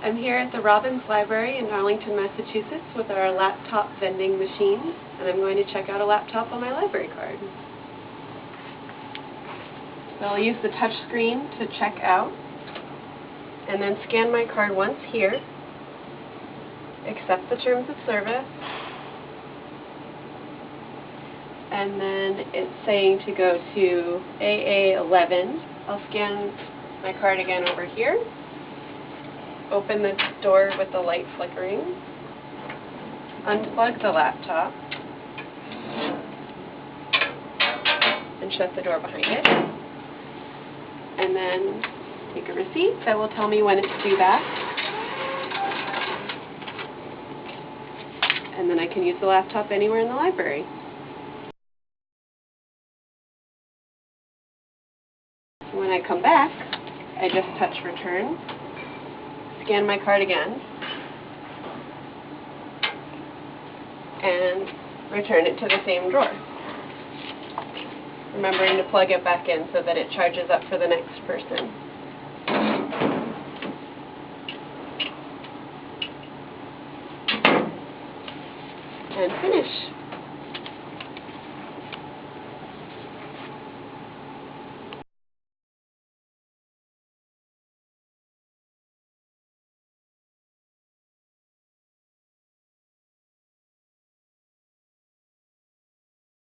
I'm here at the Robbins Library in Arlington, Massachusetts with our laptop vending machine, and I'm going to check out a laptop on my library card. So I'll use the touch screen to check out, and then scan my card once here, accept the terms of service, and then it's saying to go to AA11. I'll scan my card again over here, open the door with the light flickering, unplug the laptop, and shut the door behind it, and then take a receipt that will tell me when it's due back, and then I can use the laptop anywhere in the library. When I come back, I just touch return, scan my card again, and return it to the same drawer. Remembering to plug it back in so that it charges up for the next person. And finish.